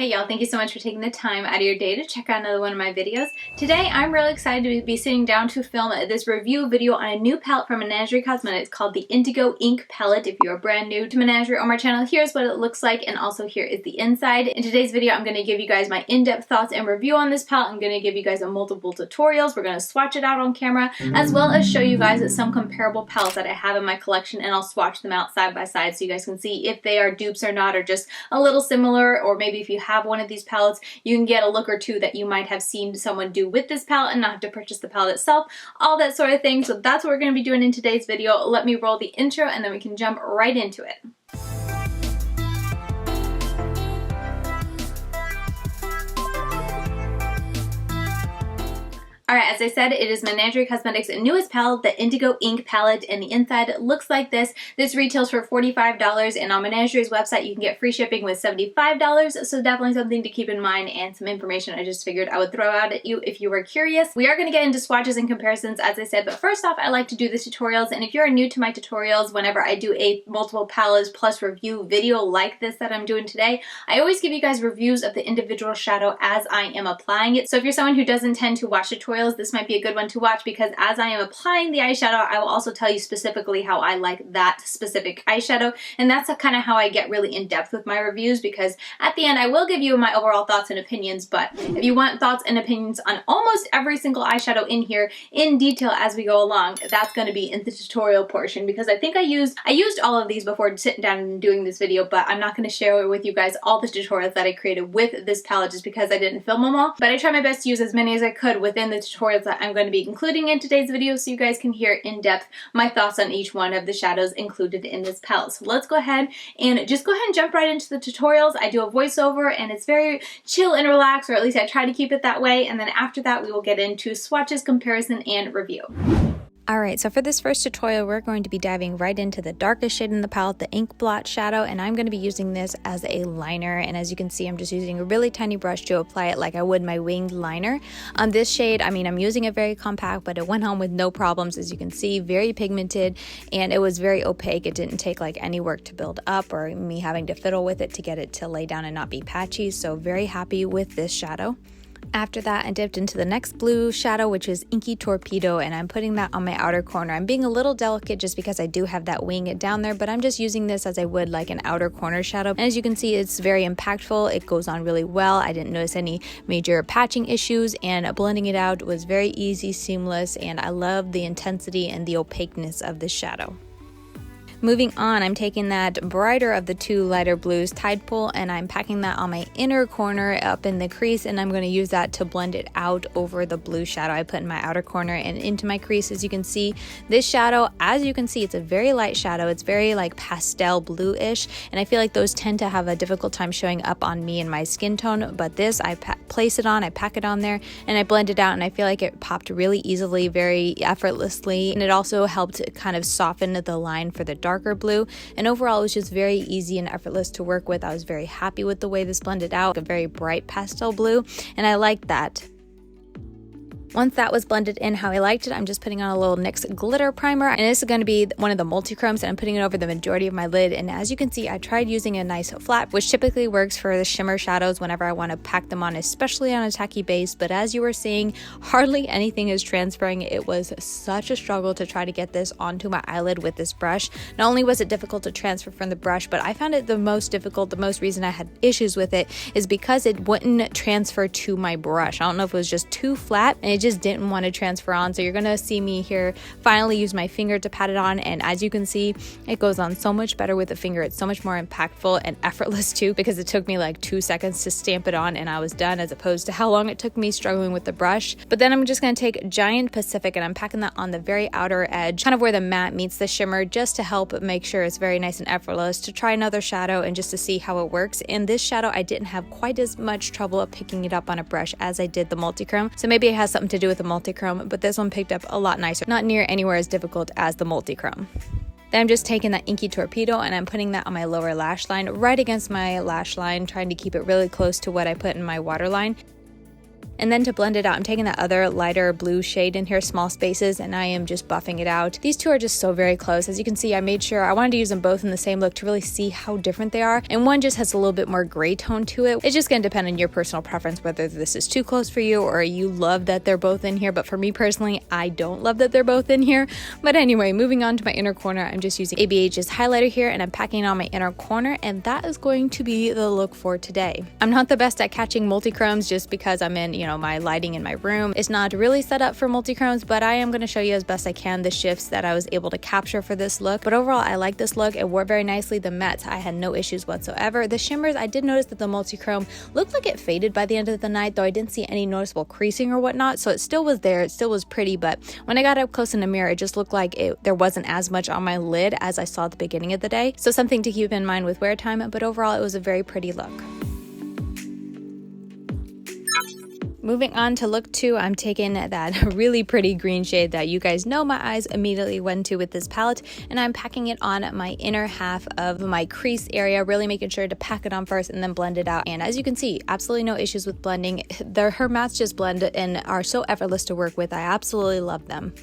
Hey y'all, thank you so much for taking the time out of your day to check out another one of my videos. Today I'm really excited to be sitting down to film this review video on a new palette from Menagerie Cosmetics called the Indigo Ink palette. If you're brand new to Menagerie or my channel, here's what it looks like, and also here is the inside. In today's video I'm going to give you guys my in-depth thoughts and review on this palette. I'm going to give you guys multiple tutorials. We're going to swatch it out on camera, as well as show you guys some comparable palettes that I have in my collection, and I'll swatch them out side by side so you guys can see if they are dupes or not, or just a little similar, or maybe if you have one of these palettes, you can get a look or two that you might have seen someone do with this palette and not have to purchase the palette itself, all that sort of thing. So that's what we're going to be doing in today's video. Let me roll the intro and then we can jump right into it. Alright, as I said, it is Menagerie Cosmetics' newest palette, the Indigo Ink palette, and the inside looks like this. This retails for $45, and on Menagerie's website you can get free shipping with $75, so definitely something to keep in mind and some information I just figured I would throw out at you if you were curious. We are going to get into swatches and comparisons, as I said, but first off I like to do the tutorials, and if you're new to my tutorials, whenever I do a multiple palettes plus review video like this that I'm doing today, I always give you guys reviews of the individual shadow as I am applying it. So if you're someone who doesn't tend to watch tutorials, this might be a good one to watch, because as I am applying the eyeshadow, I will also tell you specifically how I like that specific eyeshadow, and that's kind of how I get really in depth with my reviews, because at the end I will give you my overall thoughts and opinions, but if you want thoughts and opinions on almost every single eyeshadow in here in detail as we go along, that's going to be in the tutorial portion, because I think I used all of these before sitting down and doing this video, but I'm not going to share with you guys all the tutorials that I created with this palette just because I didn't film them all, but I try my best to use as many as I could within the tutorials that I'm going to be including in today's video, so you guys can hear in depth my thoughts on each one of the shadows included in this palette. So let's go ahead and jump right into the tutorials. I do a voiceover and it's very chill and relaxed, or at least I try to keep it that way, and then after that we will get into swatches, comparison, and review. Alright, so for this first tutorial, we're going to be diving right into the darkest shade in the palette, the Ink Blot Shadow, and I'm going to be using this as a liner, and as you can see, I'm just using a really tiny brush to apply it like I would my winged liner. On this shade, I mean, I'm using it very compact, but it went on with no problems, as you can see, very pigmented, and it was very opaque. It didn't take like any work to build up or me having to fiddle with it to get it to lay down and not be patchy, so very happy with this shadow. After that, I dipped into the next blue shadow, which is Inky Torpedo, and I'm putting that on my outer corner. I'm being a little delicate just because I do have that wing down there, but I'm just using this as I would like an outer corner shadow. And as you can see, it's very impactful. It goes on really well. I didn't notice any major patching issues, and blending it out was very easy, seamless, and I love the intensity and the opaqueness of this shadow. Moving on, I'm taking that brighter of the two lighter blues, Tide Pool, and I'm packing that on my inner corner up in the crease, and I'm going to use that to blend it out over the blue shadow I put in my outer corner and into my crease. As you can see, this shadow, as you can see, it's a very light shadow. It's very like pastel bluish, and I feel like those tend to have a difficult time showing up on me and my skin tone, but this, I place it on, I pack it on there, and I blend it out, and I feel like it popped really easily, very effortlessly, and it also helped kind of soften the line for the darker blue, and overall it was just very easy and effortless to work with. I was very happy with the way this blended out, a very bright pastel blue, and I liked that. Once that was blended in how I liked it, I'm just putting on a little NYX glitter primer, and this is going to be one of the multi-chromes, and I'm putting it over the majority of my lid. And as you can see, I tried using a nice flat, which typically works for the shimmer shadows whenever I want to pack them on, especially on a tacky base, but as you were seeing, hardly anything is transferring. It was such a struggle to try to get this onto my eyelid with this brush. Not only was it difficult to transfer from the brush, but I found it the most difficult, the most reason I had issues with it is because it wouldn't transfer to my brush. I don't know if it was just too flat, and it just didn't want to transfer on. So you're gonna see me here finally use my finger to pat it on, and as you can see, it goes on so much better with the finger. It's so much more impactful and effortless too, because it took me like 2 seconds to stamp it on and I was done, as opposed to how long it took me struggling with the brush. But then I'm just gonna take Giant Pacific, and I'm packing that on the very outer edge, kind of where the matte meets the shimmer, just to help make sure it's very nice and effortless, to try another shadow and just to see how it works. In this shadow, I didn't have quite as much trouble picking it up on a brush as I did the multi-chrome, so maybe it has something to do with the multi-chrome, but this one picked up a lot nicer, not near anywhere as difficult as the multi-chrome. Then I'm just taking that Inky Torpedo and I'm putting that on my lower lash line, right against my lash line, trying to keep it really close to what I put in my waterline. And then to blend it out, I'm taking that other lighter blue shade in here, Small Spaces, and I am just buffing it out. These two are just so very close. As you can see, I made sure I wanted to use them both in the same look to really see how different they are. And one just has a little bit more gray tone to it. It's just going to depend on your personal preference, whether this is too close for you or you love that they're both in here. But for me personally, I don't love that they're both in here. But anyway, moving on to my inner corner, I'm just using ABH's highlighter here and I'm packing on my inner corner, and that is going to be the look for today. I'm not the best at catching multi-chromes just because I'm in, my lighting in my room. It's not really set up for multi-chromes, but I am going to show you as best I can the shifts that I was able to capture for this look. But overall, I like this look. It wore very nicely. The mattes, I had no issues whatsoever. The shimmers, I did notice that the multi-chrome looked like it faded by the end of the night, though I didn't see any noticeable creasing or whatnot, so it still was there. It still was pretty, but when I got up close in the mirror, it just looked like there wasn't as much on my lid as I saw at the beginning of the day. So something to keep in mind with wear time, but overall, it was a very pretty look. Moving on to look 2, I'm taking that really pretty green shade that you guys know my eyes immediately went to with this palette, and I'm packing it on my inner half of my crease area, really making sure to pack it on first and then blend it out. And as you can see, absolutely no issues with blending. Her mattes just blend and are so effortless to work with. I absolutely love them.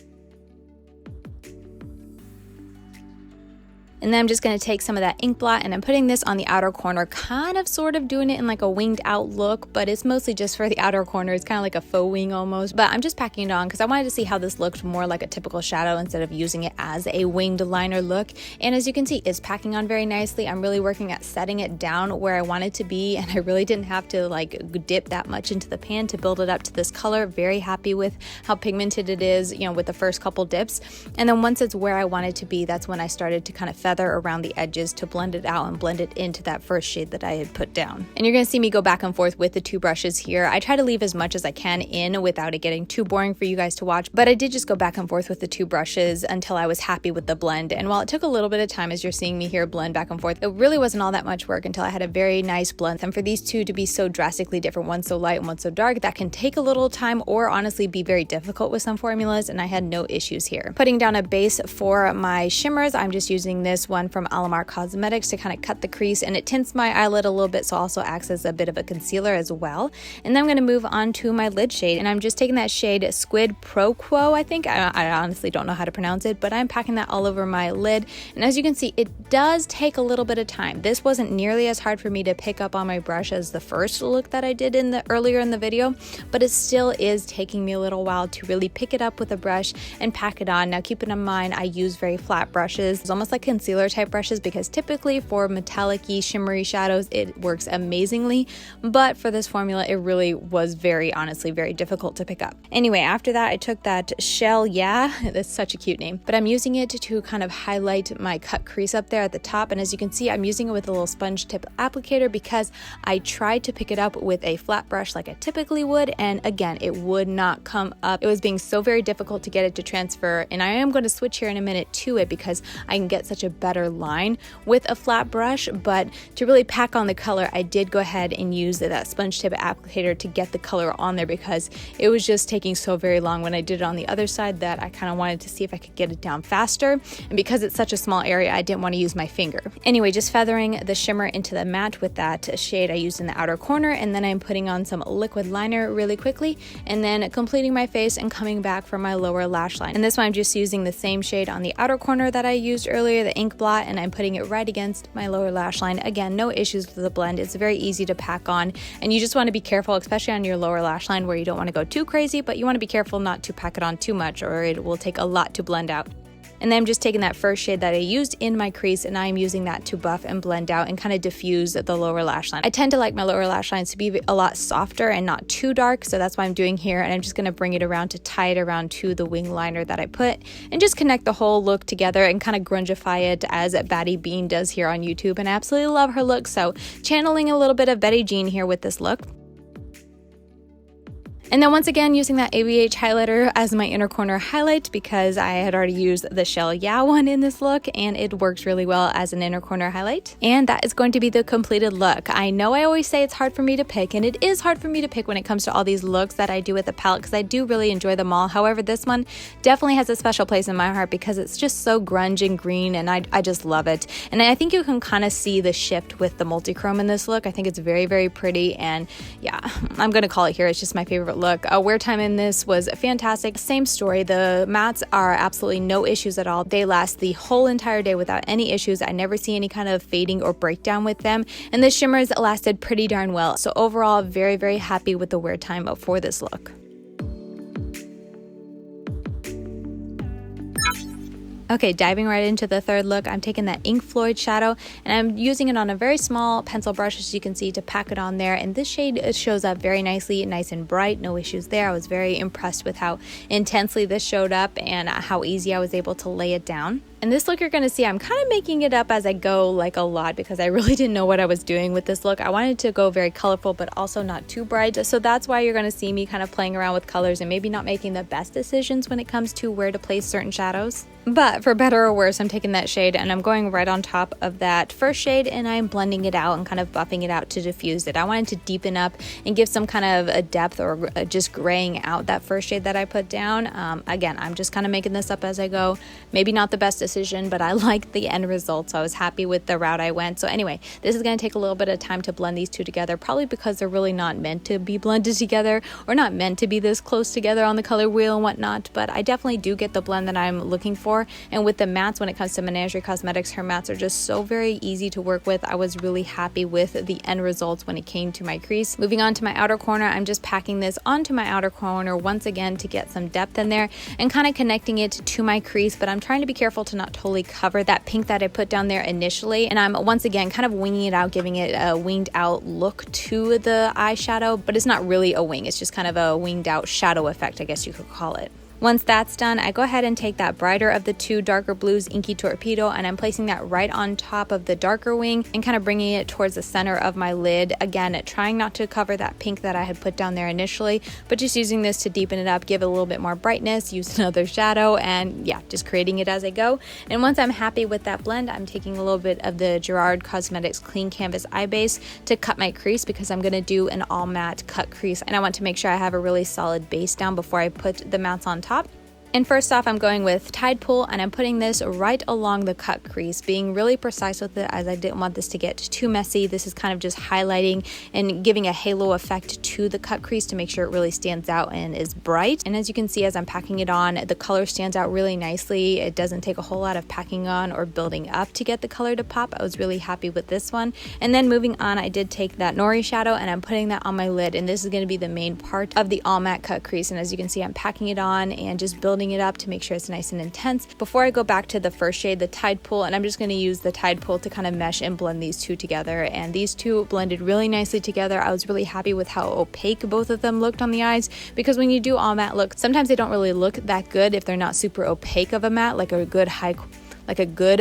And then I'm just going to take some of that ink blot and I'm putting this on the outer corner, kind of sort of doing it in like a winged out look, but it's mostly just for the outer corner. It's kind of like a faux wing almost, but I'm just packing it on because I wanted to see how this looked more like a typical shadow instead of using it as a winged liner look. And as you can see, it's packing on very nicely. I'm really working at setting it down where I want it to be, and I really didn't have to like dip that much into the pan to build it up to this color. Very happy with how pigmented it is, with the first couple dips. And then once it's where I want it to be, that's when I started to kind of feather around the edges to blend it out and blend it into that first shade that I had put down. And you're going to see me go back and forth with the two brushes here. I try to leave as much as I can in without it getting too boring for you guys to watch, but I did just go back and forth with the two brushes until I was happy with the blend. And while it took a little bit of time, as you're seeing me here blend back and forth, it really wasn't all that much work until I had a very nice blend. And for these two to be so drastically different, one so light and one so dark, that can take a little time or honestly be very difficult with some formulas, and I had no issues here. Putting down a base for my shimmers, I'm just using this one from Alamar Cosmetics to kind of cut the crease, and it tints my eyelid a little bit, so also acts as a bit of a concealer as well. And then I'm going to move on to my lid shade, and I'm just taking that shade Squid Pro Quo, I think. I honestly don't know how to pronounce it, but I'm packing that all over my lid. And as you can see, it does take a little bit of time. This wasn't nearly as hard for me to pick up on my brush as the first look that I did earlier in the video, but it still is taking me a little while to really pick it up with a brush and pack it on. Now keeping in mind, I use very flat brushes. It's almost like concealer type brushes, because typically for metallic-y, shimmery shadows, it works amazingly, but for this formula, it really was honestly very difficult to pick up. Anyway, after that, I took that Shell Yeah, that's such a cute name, but I'm using it to kind of highlight my cut crease up there at the top, and as you can see, I'm using it with a little sponge tip applicator because I tried to pick it up with a flat brush like I typically would, and again, it would not come up. It was being so very difficult to get it to transfer, and I am going to switch here in a minute to it because I can get such a better line with a flat brush. But to really pack on the color, I did go ahead and use that sponge tip applicator to get the color on there because it was just taking so very long when I did it on the other side that I kind of wanted to see if I could get it down faster, and because it's such a small area, I didn't want to use my finger. Anyway, just feathering the shimmer into the matte with that shade I used in the outer corner, and then I'm putting on some liquid liner really quickly, and then completing my face and coming back for my lower lash line. And this one I'm just using the same shade on the outer corner that I used earlier, the ink blot, and I'm putting it right against my lower lash line. Again, no issues with the blend. It's very easy to pack on, and you just want to be careful, especially on your lower lash line where you don't want to go too crazy, but you want to be careful not to pack it on too much or it will take a lot to blend out. And then I'm just taking that first shade that I used in my crease, and I'm using that to buff and blend out and kind of diffuse the lower lash line. I tend to like my lower lash lines to be a lot softer and not too dark, so that's what I'm doing here. And I'm just going to bring it around to tie it around to the wing liner that I put and just connect the whole look together and kind of grungify it as Batty Bean does here on YouTube. And I absolutely love her look, so channeling a little bit of Betty Jean here with this look. And then once again, using that ABH highlighter as my inner corner highlight because I had already used the Shell Yeah one in this look, and it works really well as an inner corner highlight. And that is going to be the completed look. I know I always say it's hard for me to pick, and it is hard for me to pick when it comes to all these looks that I do with the palette because I do really enjoy them all. However, this one definitely has a special place in my heart because it's just so grunge and green, and I just love it. And I think you can kind of see the shift with the multi-chrome in this look. I think it's very, very pretty, and yeah, I'm going to call it here. It's just my favorite look. Wear time in this was fantastic. Same story. The mattes are absolutely no issues at all. They last the whole entire day without any issues. I never see any kind of fading or breakdown with them. And the shimmers lasted pretty darn well. So overall, very, very happy with the wear time for this look. Okay, diving right into the third look, I'm taking that Ink Floyd shadow and I'm using it on a very small pencil brush, as you can see, to pack it on there. And this shade, it shows up very nicely, nice and bright, no issues there. I was very impressed with how intensely this showed up and how easy I was able to lay it down. And this look, you're going to see I'm kind of making it up as I go, like a lot, because I really didn't know what I was doing with this look. I wanted to go very colorful but also not too bright, so that's why you're going to see me kind of playing around with colors and maybe not making the best decisions when it comes to where to place certain shadows. But for better or worse, I'm taking that shade and I'm going right on top of that first shade and I'm blending it out and kind of buffing it out to diffuse it. I wanted to deepen up and give some kind of a depth or just graying out that first shade that I put down. Again, I'm just kind of making this up as I go. Maybe not the best decision, but I liked the end result, so I was happy with the route I went. So anyway, this is going to take a little bit of time to blend these two together, probably because they're really not meant to be blended together or not meant to be this close together on the color wheel and whatnot, but I definitely do get the blend that I'm looking for. And with the mattes, when it comes to Menagerie Cosmetics, her mattes are just so very easy to work with. I was really happy with the end results when it came to my crease. Moving on to my outer corner, I'm just packing this onto my outer corner once again to get some depth in there and kind of connecting it to my crease, but I'm trying to be careful to not totally cover that pink that I put down there initially. And I'm once again kind of winging it out, giving it a winged out look to the eyeshadow, but it's not really a wing. It's just kind of a winged out shadow effect, I guess you could call it. Once that's done, I go ahead and take that brighter of the two darker blues, Inky Torpedo, and I'm placing that right on top of the darker wing and kind of bringing it towards the center of my lid. Again, trying not to cover that pink that I had put down there initially, but just using this to deepen it up, give it a little bit more brightness, use another shadow, and yeah, just creating it as I go. And once I'm happy with that blend, I'm taking a little bit of the Gerard Cosmetics Clean Canvas Eye Base to cut my crease, because I'm going to do an all matte cut crease, and I want to make sure I have a really solid base down before I put the mattes on top. And first off, I'm going with Tide Pool, and I'm putting this right along the cut crease, being really precise with it as I didn't want this to get too messy. This is kind of just highlighting and giving a halo effect to the cut crease to make sure it really stands out and is bright. And as you can see, as I'm packing it on, the color stands out really nicely. It doesn't take a whole lot of packing on or building up to get the color to pop. I was really happy with this one. And then moving on, I did take that Nori shadow and I'm putting that on my lid, and this is going to be the main part of the all matte cut crease. And as you can see, I'm packing it on and just building it up to make sure it's nice and intense before I go back to the first shade, the Tide Pool. And I'm just going to use the Tide Pool to kind of mesh and blend these two together, and these two blended really nicely together. I was really happy with how opaque both of them looked on the eyes, because when you do all matte looks, sometimes they don't really look that good if they're not super opaque of a matte, like a good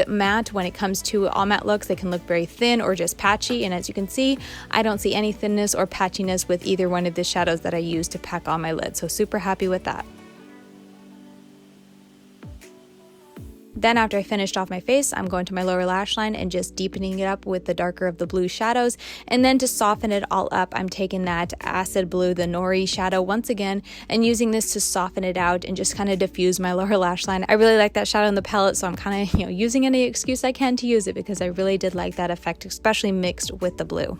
matte. When it comes to all matte looks, they can look very thin or just patchy, and as you can see, I don't see any thinness or patchiness with either one of the shadows that I used to pack on my lid, so super happy with that. Then after I finished off my face, I'm going to my lower lash line and just deepening it up with the darker of the blue shadows. And then to soften it all up, I'm taking that acid blue, the Nori shadow once again, and using this to soften it out and just kind of diffuse my lower lash line. I really like that shadow in the palette, so I'm kind of, using any excuse I can to use it, because I really did like that effect, especially mixed with the blue.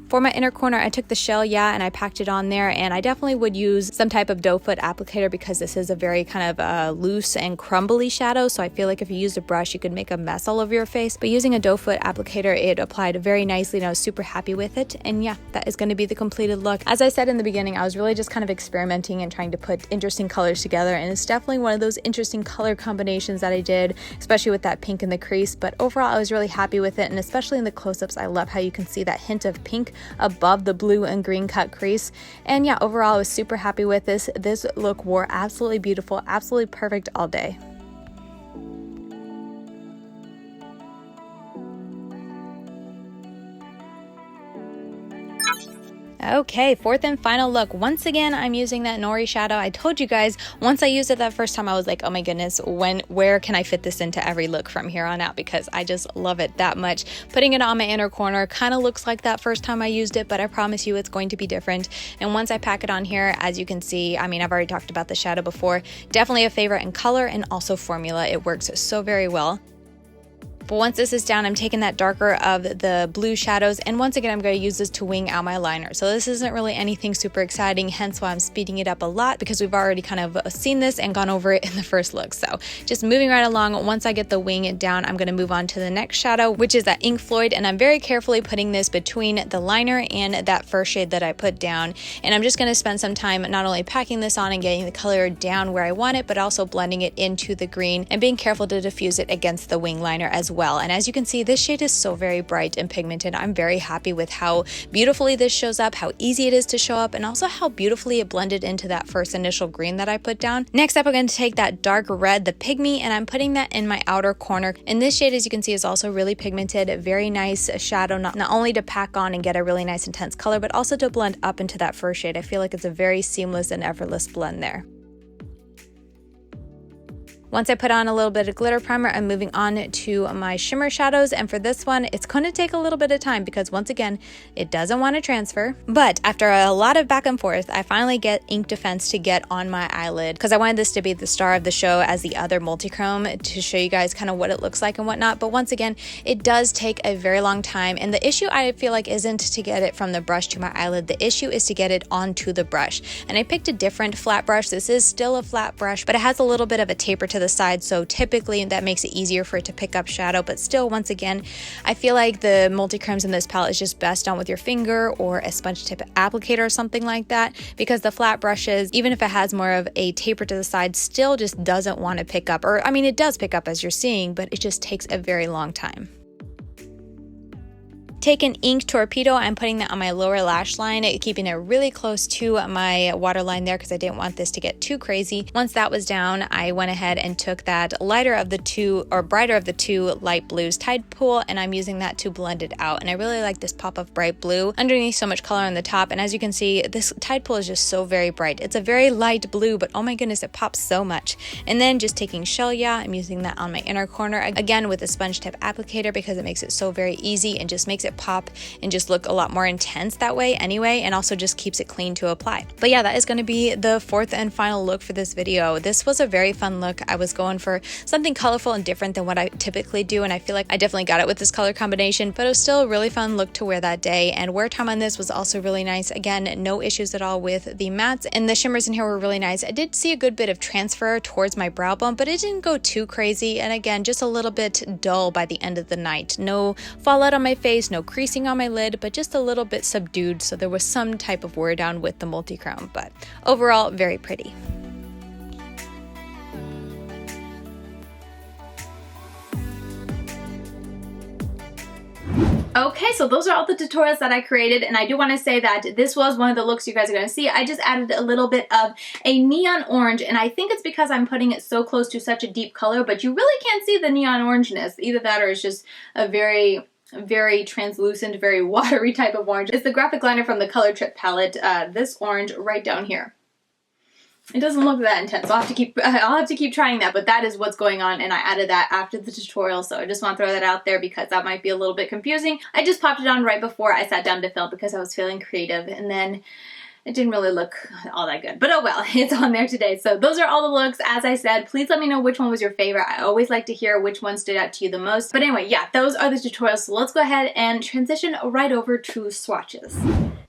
For my inner corner, I took the shell, and I packed it on there, and I definitely would use some type of doe foot applicator, because this is a very kind of loose and crumbly shadow, so I feel like if you used a brush, you could make a mess all over your face. But using a doe foot applicator, it applied very nicely, and I was super happy with it. And yeah, that is going to be the completed look. As I said in the beginning, I was really just kind of experimenting and trying to put interesting colors together, and it's definitely one of those interesting color combinations that I did, especially with that pink in the crease. But overall, I was really happy with it, and especially in the close-ups, I love how you can see that hint of pink above the blue and green cut crease. And yeah, overall I was super happy with this. This look wore absolutely beautiful, absolutely perfect all day. Okay, fourth and final look. Once again, I'm using that Nori shadow. I told you guys, once I used it that first time, I was like, oh my goodness, where can I fit this into every look from here on out? Because I just love it that much. Putting it on my inner corner kind of looks like that first time I used it, but I promise you it's going to be different. And once I pack it on here, as you can see, I mean, I've already talked about the shadow before. Definitely a favorite in color and also formula. It works so very well. But once this is down, I'm taking that darker of the blue shadows, and once again I'm going to use this to wing out my liner. So this isn't really anything super exciting, hence why I'm speeding it up a lot, because we've already kind of seen this and gone over it in the first look. So just moving right along. Once I get the wing down, I'm going to move on to the next shadow, which is that Ink Floyd, and I'm very carefully putting this between the liner and that first shade that I put down. And I'm just going to spend some time not only packing this on and getting the color down where I want it, but also blending it into the green and being careful to diffuse it against the wing liner as well. And as you can see, this shade is so very bright and pigmented. I'm very happy with how beautifully this shows up, how easy it is to show up, and also how beautifully it blended into that first initial green that I put down. Next up, I'm going to take that dark red, the Pygmy, and I'm putting that in my outer corner. And this shade, as you can see, is also really pigmented, very nice shadow, not only to pack on and get a really nice intense color, but also to blend up into that first shade. I feel like it's a very seamless and effortless blend there. Once I put on a little bit of glitter primer, I'm moving on to my shimmer shadows, and for this one, it's going to take a little bit of time because once again, it doesn't want to transfer. But after a lot of back and forth, I finally get Ink Defense to get on my eyelid because I wanted this to be the star of the show as the other multi-chrome to show you guys kind of what it looks like and whatnot. But once again, it does take a very long time, and the issue I feel like isn't to get it from the brush to my eyelid. The issue is to get it onto the brush. And I picked a different flat brush. This is still a flat brush, but it has a little bit of a taper to the side, so typically that makes it easier for it to pick up shadow. But still, once again, I feel like the multi-chromes in this palette is just best done with your finger or a sponge tip applicator or something like that, because the flat brushes, even if it has more of a taper to the side, still just doesn't want to pick up. Or I mean, it does pick up as you're seeing, but it just takes a very long time. Take an Ink Torpedo, I'm putting that on my lower lash line, keeping it really close to my waterline there because I didn't want this to get too crazy. Once that was down, I went ahead and took that lighter of the two, or brighter of the two light blues, Tide Pool, and I'm using that to blend it out. And I really like this pop of bright blue underneath so much color on the top. And as you can see, this Tide Pool is just so very bright. It's a very light blue, but oh my goodness, it pops so much. And then just taking Shell Ya, I'm using that on my inner corner, again with a sponge tip applicator because it makes it so very easy and just makes it pop and just look a lot more intense that way anyway, and also just keeps it clean to apply. But yeah, that is going to be the fourth and final look for this video. This was a very fun look. I was going for something colorful and different than what I typically do, and I feel like I definitely got it with this color combination, but it was still a really fun look to wear that day. And wear time on this was also really nice. Again, no issues at all with the mattes, and the shimmers in here were really nice. I did see a good bit of transfer towards my brow bone, but it didn't go too crazy, and again, just a little bit dull by the end of the night. No fallout on my face, no creasing on my lid, but just a little bit subdued, so there was some type of wear down with the multi-chrome, but overall very pretty. Okay, so those are all the tutorials that I created, and I do want to say that this was one of the looks you guys are going to see. I just added a little bit of a neon orange, and I think it's because I'm putting it so close to such a deep color, but you really can't see the neon orangeness. Either that or it's just a very translucent, very watery type of orange. It's the graphic liner from the Color Trip palette, this orange right down here. It doesn't look that intense. I'll have to keep trying that, but that is what's going on, and I added that after the tutorial, so I just want to throw that out there because that might be a little bit confusing. I just popped it on right before I sat down to film because I was feeling creative, and then it didn't really look all that good, but oh well, it's on there today. So those are all the looks. As I said, please let me know which one was your favorite. I always like to hear which one stood out to you the most. But anyway, yeah, those are the tutorials. So let's go ahead and transition right over to swatches.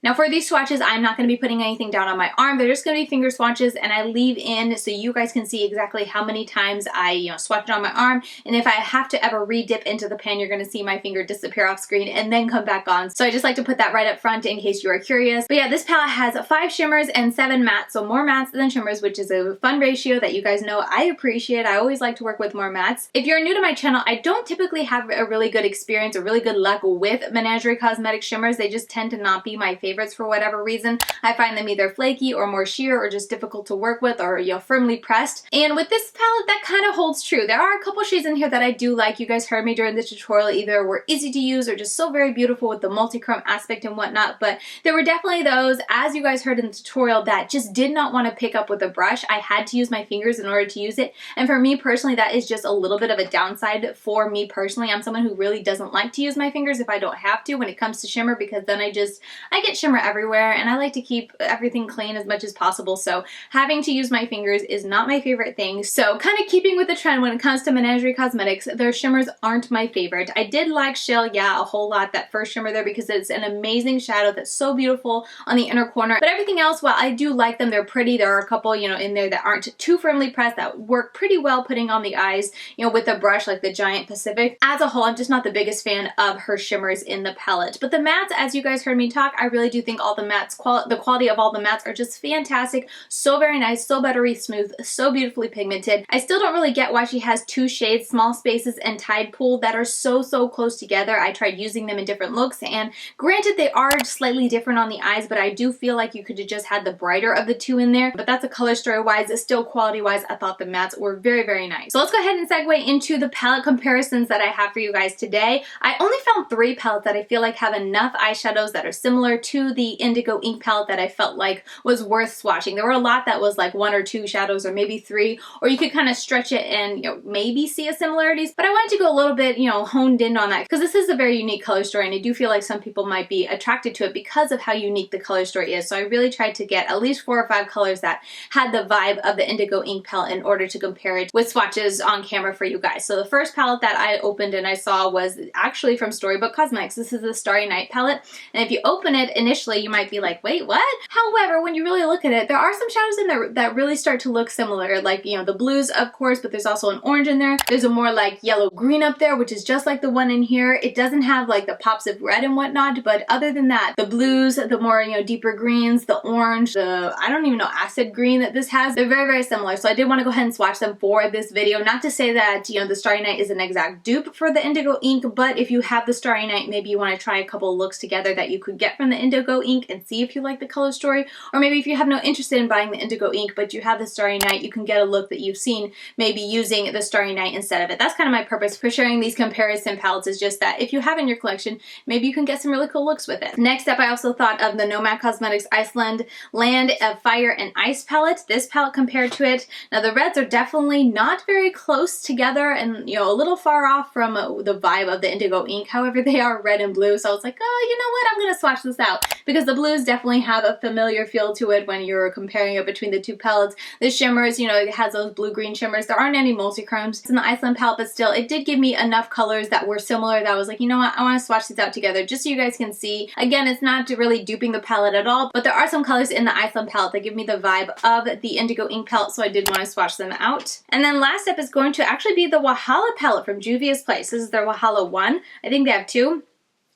Now for these swatches, I'm not going to be putting anything down on my arm. They're just going to be finger swatches, and I leave in so you guys can see exactly how many times I swatched it on my arm. And if I have to ever re-dip into the pan, you're going to see my finger disappear off screen and then come back on. So I just like to put that right up front in case you are curious. But yeah, this palette has 5 shimmers and 7 mattes, so more mattes than shimmers, which is a fun ratio that you guys know I appreciate. I always like to work with more mattes. If you're new to my channel, I don't typically have a really good experience or really good luck with Menagerie Cosmetic shimmers. They just tend to not be my favorites for whatever reason. I find them either flaky or more sheer or just difficult to work with, or firmly pressed. And with this palette, that kind of holds true. There are a couple shades in here that I do like. You guys heard me during the tutorial, either were easy to use or just so very beautiful with the multi-chrome aspect and whatnot, but there were definitely those, as you guys heard in the tutorial, that just did not want to pick up with a brush. I had to use my fingers in order to use it, and for me personally, that is just a little bit of a downside for me personally. I'm someone who really doesn't like to use my fingers if I don't have to when it comes to shimmer, because then I get shimmer everywhere, and I like to keep everything clean as much as possible, so having to use my fingers is not my favorite thing. So kind of keeping with the trend when it comes to Menagerie Cosmetics, their shimmers aren't my favorite. I did like Shell, yeah, a whole lot, that first shimmer there, because it's an amazing shadow that's so beautiful on the inner corner. But everything else, while I do like them, they're pretty. There are a couple, you know, in there that aren't too firmly pressed that work pretty well putting on the eyes, you know, with a brush like the Giant Pacific. As a whole, I'm just not the biggest fan of her shimmers in the palette. But the mattes, as you guys heard me talk, I really do think all the mattes, the quality of all the mattes are just fantastic. So very nice, so buttery smooth, so beautifully pigmented. I still don't really get why she has two shades, Small Spaces and Tide Pool, that are so close together. I tried using them in different looks, and granted they are slightly different on the eyes, but I do feel like you could have just had the brighter of the two in there. But that's a color story wise. Still quality wise, I thought the mattes were very nice. So let's go ahead and segue into the palette comparisons that I have for you guys today. I only found 3 palettes that I feel like have enough eyeshadows that are similar to the Indigo Ink palette that I felt like was worth swatching. There were a lot that was like 1 or 2 shadows, or maybe 3, or you could kind of stretch it and, you know, maybe see a similarities, but I wanted to go a little bit, you know, honed in on that, because this is a very unique color story, and I do feel like some people might be attracted to it because of how unique the color story is. So I really tried to get at least 4 or 5 colors that had the vibe of the Indigo Ink palette in order to compare it with swatches on camera for you guys. So the first palette that I opened and I saw was actually from Storybook Cosmetics. This is the Starry Night palette, and if you open it initially, you might be like, wait, what? However, when you really look at it, there are some shadows in there that really start to look similar, like, you know, the blues, of course, but there's also an orange in there. There's a more like yellow green up there, which is just like the one in here. It doesn't have like the pops of red and whatnot, but other than that, the blues, the more, you know, deeper greens, the orange, the, I don't even know, acid green that this has, they're very similar. So I did want to go ahead and swatch them for this video. Not to say that, you know, the Starry Night is an exact dupe for the Indigo Ink, but if you have the Starry Night, maybe you want to try a couple looks together that you could get from the Indigo Ink and see if you like the color story. Or maybe if you have no interest in buying the Indigo Ink, but you have the Starry Night, you can get a look that you've seen, maybe using the Starry Night instead of it. That's kind of my purpose for sharing these comparison palettes, is just that if you have in your collection, maybe you can get some really cool looks with it. Next up, I also thought of the Nomad Cosmetics Iceland Land of Fire and Ice palette. This palette compared to it, now the reds are definitely not very close together, and, you know, a little far off from the vibe of the Indigo Ink. However, they are red and blue, so I was like, oh, you know what, I'm gonna swatch this out, because the blues definitely have a familiar feel to it when you're comparing it between the two palettes. The shimmers, you know, it has those blue-green shimmers. There aren't any multi-chromes. It's in the Iceland palette, but still, it did give me enough colors that were similar that I was like, you know what, I want to swatch these out together just so you guys can see. Again, it's not really duping the palette at all, but there are some colors in the Iceland palette that give me the vibe of the Indigo Ink palette, so I did want to swatch them out. And then last up is going to actually be the Wahala palette from Juvia's Place. This is their Wahala 1. I think they have 2.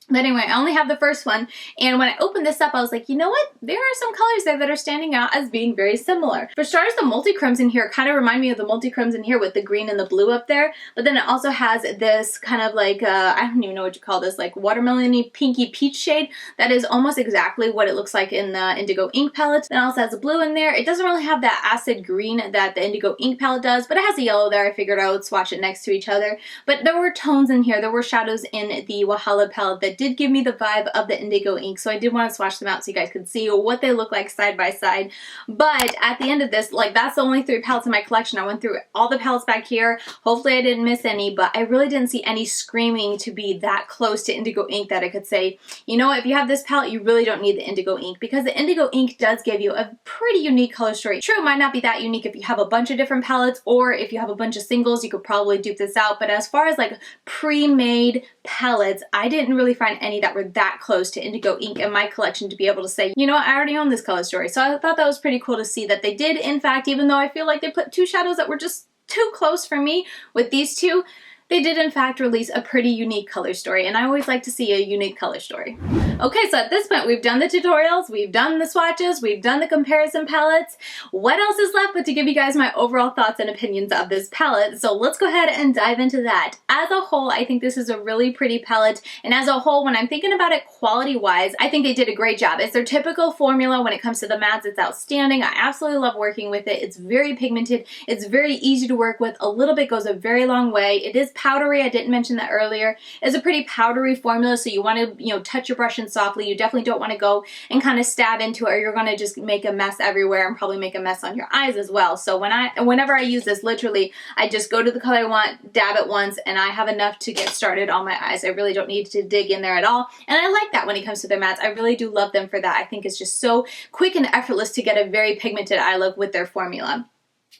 But anyway, I only have the first one, and when I opened this up, I was like, you know what? There are some colors there that are standing out as being very similar. For starters, the multi-chromes in here kind of remind me of the multi-chromes in here with the green and the blue up there, but then it also has this kind of like, I don't even know what you call this, like watermelon-y pinky peach shade that is almost exactly what it looks like in the Indigo Ink palette. Then it also has a blue in there. It doesn't really have that acid green that the Indigo Ink palette does, but it has a yellow there. I figured I would swatch it next to each other. But there were tones in here. There were shadows in the Wahala palette that did give me the vibe of the Indigo Ink, so I did want to swatch them out so you guys could see what they look like side by side. But at the end of this, like, that's the only 3 palettes in my collection. I went through all the palettes back here. Hopefully I didn't miss any, but I really didn't see any screaming to be that close to Indigo Ink that I could say, you know what, if you have this palette, you really don't need the Indigo Ink, because the Indigo Ink does give you a pretty unique color story. True, it might not be that unique if you have a bunch of different palettes, or if you have a bunch of singles, you could probably dupe this out, but as far as like pre-made palettes, I didn't really find any that were that close to Indigo Ink in my collection to be able to say, you know what, I already own this color story. So I thought that was pretty cool to see that they did, in fact, even though I feel like they put 2 shadows that were just too close for me with these 2, they did in fact release a pretty unique color story, and I always like to see a unique color story. Okay, so at this point we've done the tutorials, we've done the swatches, we've done the comparison palettes. What else is left but to give you guys my overall thoughts and opinions of this palette? So let's go ahead and dive into that. As a whole, I think this is a really pretty palette, and as a whole, when I'm thinking about it quality-wise, I think they did a great job. It's their typical formula when it comes to the mattes. It's outstanding. I absolutely love working with it. It's very pigmented. It's very easy to work with. A little bit goes a very long way. It is powdery. I didn't mention that earlier. It's a pretty powdery formula, so you want to, you know, touch your brush in softly. You definitely don't want to go and kind of stab into it, or you're going to just make a mess everywhere and probably make a mess on your eyes as well. So whenever I use this, literally, I just go to the color I want, dab it once, and I have enough to get started on my eyes. I really don't need to dig in there at all. And I like that when it comes to their mattes. I really do love them for that. I think it's just so quick and effortless to get a very pigmented eye look with their formula.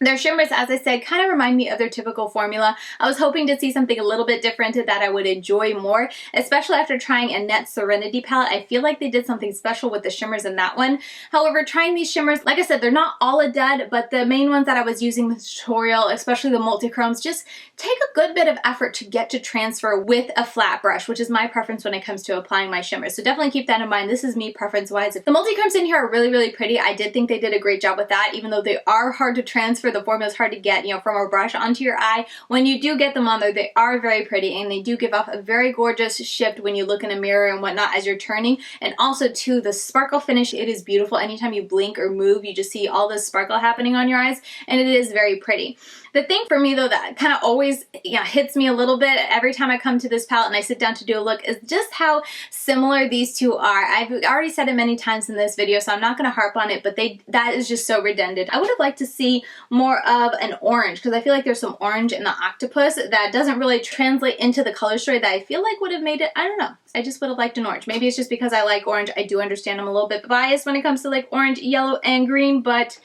Their shimmers, as I said, kind of remind me of their typical formula. I was hoping to see something a little bit different that I would enjoy more, especially after trying a Net Serenity palette. I feel like they did something special with the shimmers in that one. However, trying these shimmers, like I said, they're not all a dud, but the main ones that I was using in the tutorial, especially the multi-chromes, just take a good bit of effort to get to transfer with a flat brush, which is my preference when it comes to applying my shimmers. So definitely keep that in mind. This is me preference-wise. The multi-chromes in here are really, really pretty. I did think they did a great job with that, even though they are hard to transfer. The formula is hard to get, you know, from a brush onto your eye. When you do get them on there, they are very pretty, and they do give off a very gorgeous shift when you look in a mirror and whatnot as you're turning. And also too, the sparkle finish, it is beautiful. Anytime you blink or move, you just see all this sparkle happening on your eyes, and it is very pretty. The thing for me though that kind of always, you know, hits me a little bit every time I come to this palette and I sit down to do a look is just how similar these two are. I've already said it many times in this video, so I'm not going to harp on it, but that is just so redundant. I would have liked to see more of an orange, because I feel like there's some orange in the octopus that doesn't really translate into the color story that I feel like would have made it, I don't know. I just would have liked an orange. Maybe it's just because I like orange. I do understand I'm a little bit biased when it comes to like orange, yellow, and green, but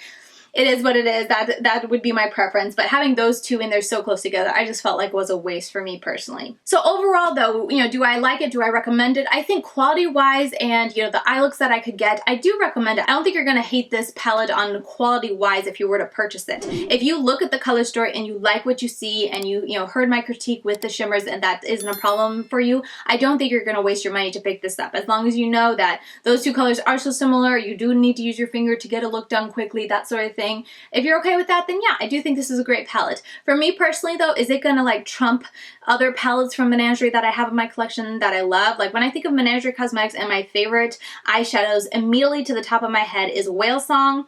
it is what it is. That would be my preference. But having those two in there so close together, I just felt like was a waste for me personally. So overall though, you know, do I like it? Do I recommend it? I think quality wise and, you know, the eye looks that I could get, I do recommend it. I don't think you're going to hate this palette on quality wise if you were to purchase it. If you look at the color story and you like what you see and you know, heard my critique with the shimmers and that isn't a problem for you, I don't think you're going to waste your money to pick this up. As long as you know that those two colors are so similar, you do need to use your finger to get a look done quickly, that sort of thing. If you're okay with that, then yeah, I do think this is a great palette. For me personally though, is it gonna like trump other palettes from Menagerie that I have in my collection that I love? Like when I think of Menagerie Cosmetics and my favorite eyeshadows, immediately to the top of my head is Whale Song,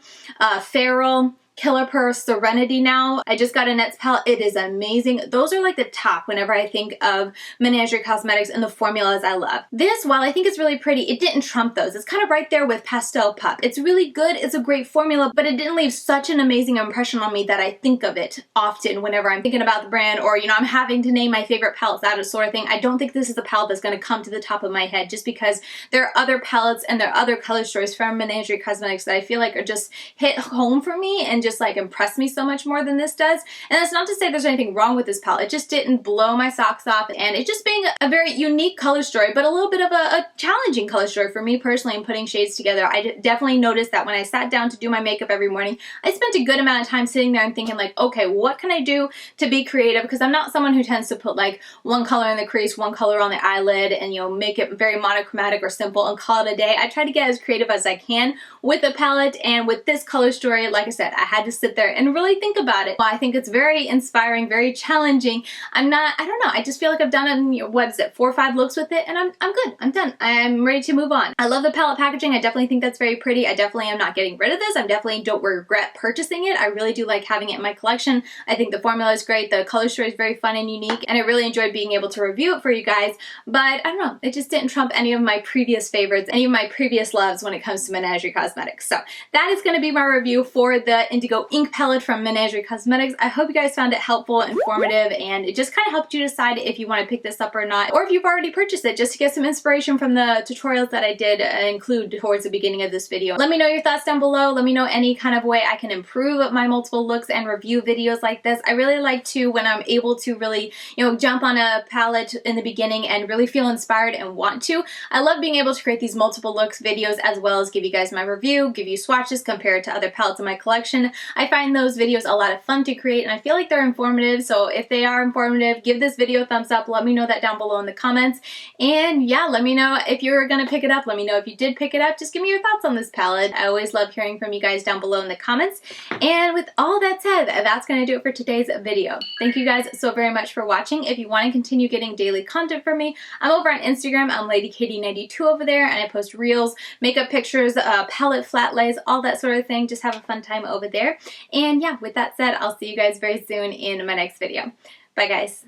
Feral, Killer Purr, Serenity now. I just got a Nets palette. It is amazing. Those are like the top whenever I think of Menagerie Cosmetics and the formulas I love. This, while I think it's really pretty, it didn't trump those. It's kind of right there with Pastel Pup. It's really good. It's a great formula, but it didn't leave such an amazing impression on me that I think of it often whenever I'm thinking about the brand or, you know, I'm having to name my favorite palettes, that sort of thing. I don't think this is a palette that's going to come to the top of my head just because there are other palettes and there are other color stories from Menagerie Cosmetics that I feel like are just hit home for me and just like impress me so much more than this does. And that's not to say there's anything wrong with this palette. It just didn't blow my socks off, and it just being a very unique color story, but a little bit of a challenging color story for me personally in putting shades together. I definitely noticed that when I sat down to do my makeup every morning, I spent a good amount of time sitting there and thinking like, okay, what can I do to be creative? Because I'm not someone who tends to put like one color in the crease, one color on the eyelid, and, you know, make it very monochromatic or simple and call it a day. I try to get as creative as I can with the palette, and with this color story, like I said, I had to sit there and really think about it. Well, I think it's very inspiring, very challenging. I don't know, I just feel like I've done it, you know, what is it, 4 or 5 looks with it, and I'm good. I'm done. I'm ready to move on. I love the palette packaging. I definitely think that's very pretty. I definitely am not getting rid of this. I definitely don't regret purchasing it. I really do like having it in my collection. I think the formula is great. The color story is very fun and unique, and I really enjoyed being able to review it for you guys, but I don't know, it just didn't trump any of my previous favorites, any of my previous loves when it comes to Menagerie Cosmetics. So that is going to be my review for the Indigo Ink palette from Menagerie Cosmetics. I hope you guys found it helpful, informative, and it just kind of helped you decide if you want to pick this up or not, or if you've already purchased it, just to get some inspiration from the tutorials that I did include towards the beginning of this video. Let me know your thoughts down below. Let me know any kind of way I can improve my multiple looks and review videos like this. I really like to, when I'm able to really, you know, jump on a palette in the beginning and really feel inspired and want to. I love being able to create these multiple looks videos as well as give you guys my review, give you swatches compared to other palettes in my collection. I find those videos a lot of fun to create, and I feel like they're informative, so if they are informative, give this video a thumbs up. Let me know that down below in the comments, and yeah, let me know if you're gonna pick it up. Let me know if you did pick it up. Just give me your thoughts on this palette. I always love hearing from you guys down below in the comments, and with all that said, that's gonna do it for today's video. Thank you guys so very much for watching. If you want to continue getting daily content from me, I'm over on Instagram. I'm LadyKatie92 over there, and I post reels, makeup pictures, palette flat lays, all that sort of thing. Just have a fun time over there. And yeah, with that said, I'll see you guys very soon in my next video. Bye guys.